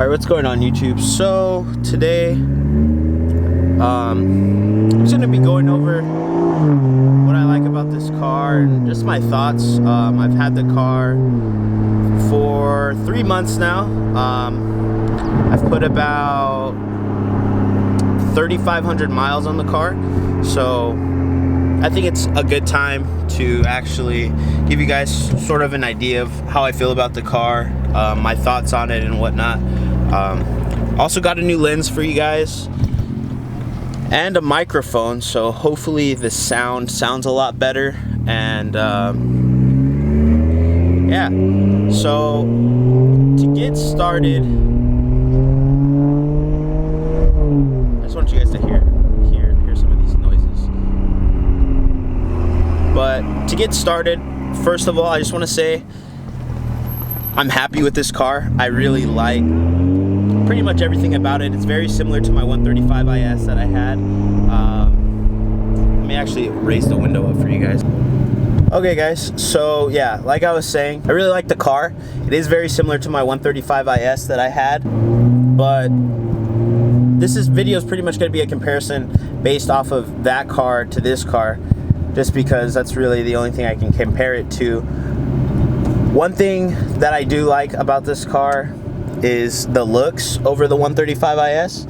Alright, what's going on YouTube? So today I'm just going to be going over what I like about this car and just my thoughts. I've had the car for 3 months now. I've put about 3,500 miles on the car, so I think it's a good time to actually give you guys sort of an idea of how I feel about the car, my thoughts on it and whatnot. Also got a new lens for you guys and a microphone, so hopefully the sounds a lot better. And yeah, so to get started, I just want you guys to hear some of these noises. But to get started, first of all, I just want to say I'm happy with this car. I really like pretty much everything about it. It's very similar to my 135is that I had. Let me actually raise the window up for you guys. Okay guys, so yeah, like I was saying, I really like the car. It is very similar to my 135is that I had, but this video is pretty much going to be a comparison based off of that car to this car, just because that's really the only thing I can compare it to. One thing that I do like about this car is the looks over the 135is.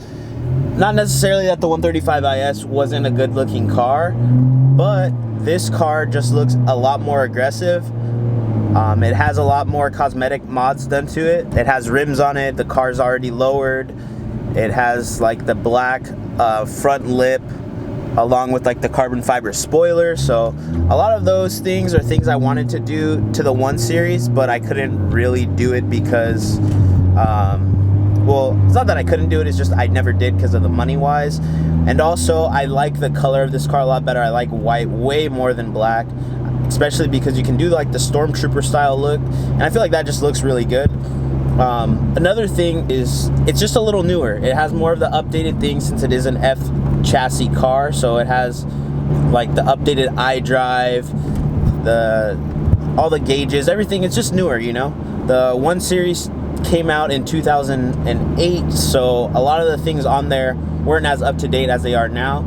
Not necessarily that the 135is wasn't a good looking car, but this car just looks a lot more aggressive. It has a lot more cosmetic mods done to it. It has rims on it, the car's already lowered. It has like the black front lip along with like the carbon fiber spoiler. So a lot of those things are things I wanted to do to the 1 Series, but I couldn't really do it because well, it's not that I couldn't do it, it's just I never did because of the money wise. And also I like the color of this car a lot better. I like white way more than black, especially because you can do like the Stormtrooper style look, and I feel like that just looks really good. Another thing is it's just a little newer. It has more of the updated things since it is an F chassis car, so it has like the updated iDrive, all the gauges, everything. It's just newer, you know. The 1 Series came out in 2008, so a lot of the things on there weren't as up to date as they are now,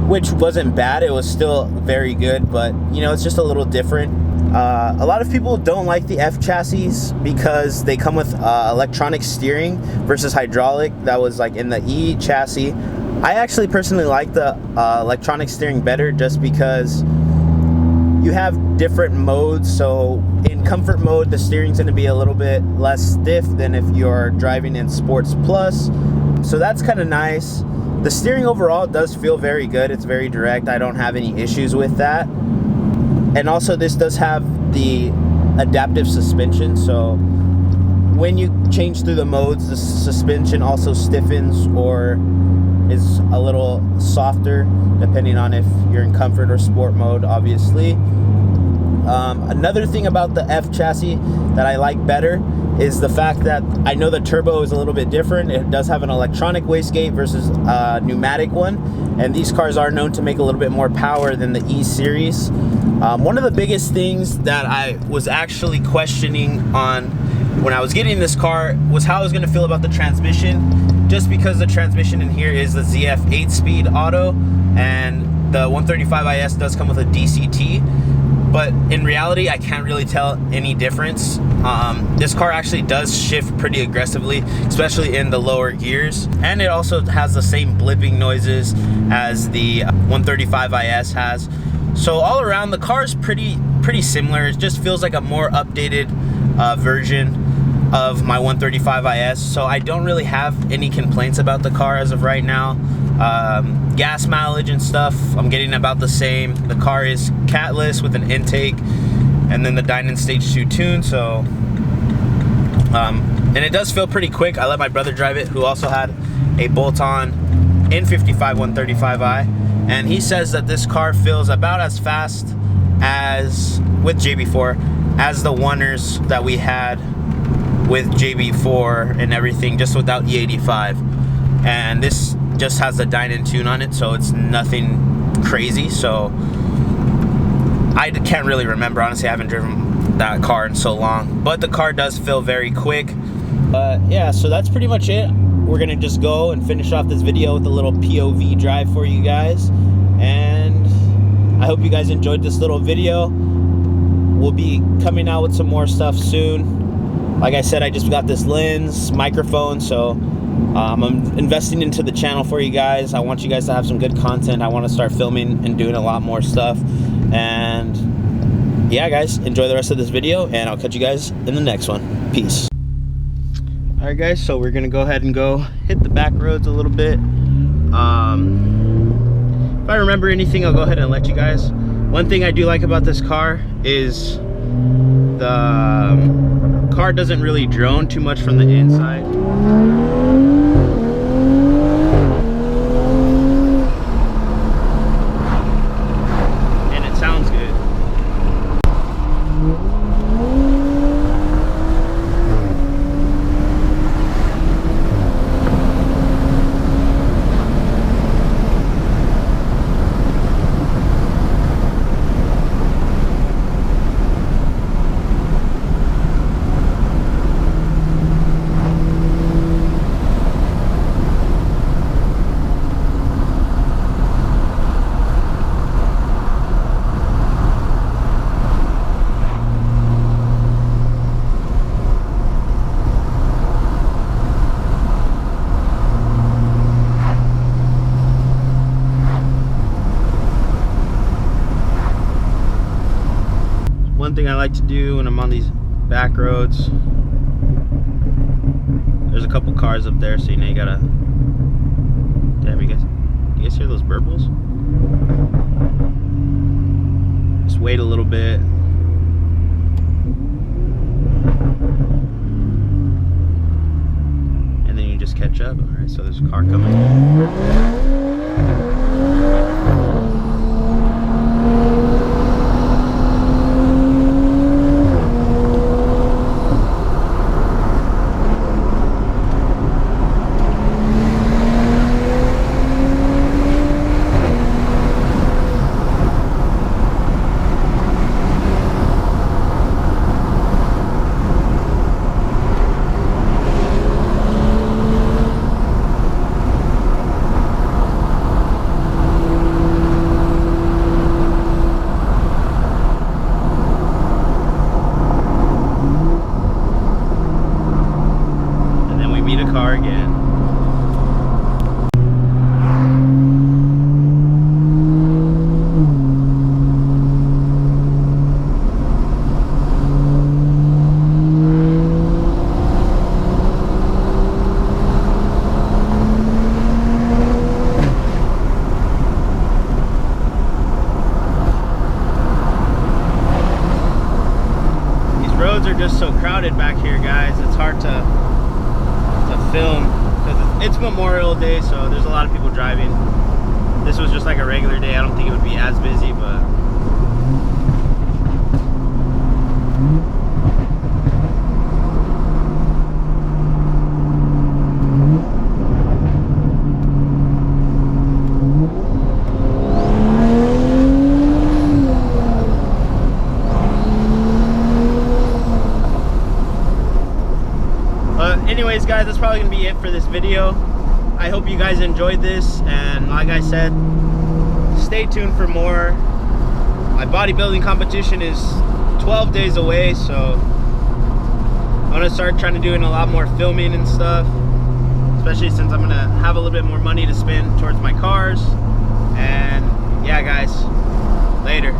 which wasn't bad. It was still very good, but you know, it's just a little different. A lot of people don't like the F chassis because they come with electronic steering versus hydraulic. That was like in the E chassis. I actually personally like the electronic steering better, just because you have different modes. So in comfort mode, the steering's going to be a little bit less stiff than if you're driving in Sports Plus. So that's kind of nice. The steering overall does feel very good. It's very direct. I don't have any issues with that. And also this does have the adaptive suspension, so when you change through the modes, the suspension also stiffens or is a little softer depending on if you're in comfort or sport mode, obviously. Another thing about the F chassis that I like better is the fact that I know the turbo is a little bit different. It does have an electronic wastegate versus a pneumatic one, and these cars are known to make a little bit more power than the E Series. One of the biggest things that I was actually questioning on when I was getting this car was how I was going to feel about the transmission, just because the transmission in here is the ZF 8-speed auto, and the 135is does come with a DCT. But in reality, I can't really tell any difference. This car actually does shift pretty aggressively, especially in the lower gears. And it also has the same blipping noises as the 135is has. So all around, the car is pretty similar. It just feels like a more updated version of my 135is. So I don't really have any complaints about the car as of right now. Gas mileage and stuff, I'm getting about the same. The car is catless with an intake and then the Dynon Stage 2 tune, so and it does feel pretty quick. I let my brother drive it, who also had a bolt-on N55 135i, and he says that this car feels about as fast as with JB4 as the oneers that we had with JB4 and everything, just without E85. And this just has the Dynon tune on it, so it's nothing crazy. So I can't really remember, honestly. I haven't driven that car in so long, but the car does feel very quick. Yeah, so that's pretty much it. We're gonna just go and finish off this video with a little POV drive for you guys, and I hope you guys enjoyed this little video. We'll be coming out with some more stuff soon. Like I said, I just got this lens, microphone, so I'm investing into the channel for you guys. I want you guys to have some good content. I want to start filming and doing a lot more stuff. And yeah, guys, enjoy the rest of this video, and I'll catch you guys in the next one. Peace. All right, guys, so we're gonna go ahead and go hit the back roads a little bit. If I remember anything, I'll go ahead and let you guys. One thing I do like about this car is the car doesn't really drone too much from the inside. And it sounds good. One thing I like to do when I'm on these back roads, there's a couple cars up there, so you know you gotta, damn, you guys hear those burbles? Just wait a little bit. And then you just catch up. Alright, so there's a car coming. Car again. These roads are just so crowded back here, guys. It's hard to film because it's Memorial Day, so there's a lot of people driving. This was just like a regular day. I don't think it would be as busy, but anyways, guys, that's probably gonna be it for this video. I hope you guys enjoyed this, and like I said, stay tuned for more. My bodybuilding competition is 12 days away, so I'm gonna start trying to doing a lot more filming and stuff, especially since I'm gonna have a little bit more money to spend towards my cars. And yeah, guys, later.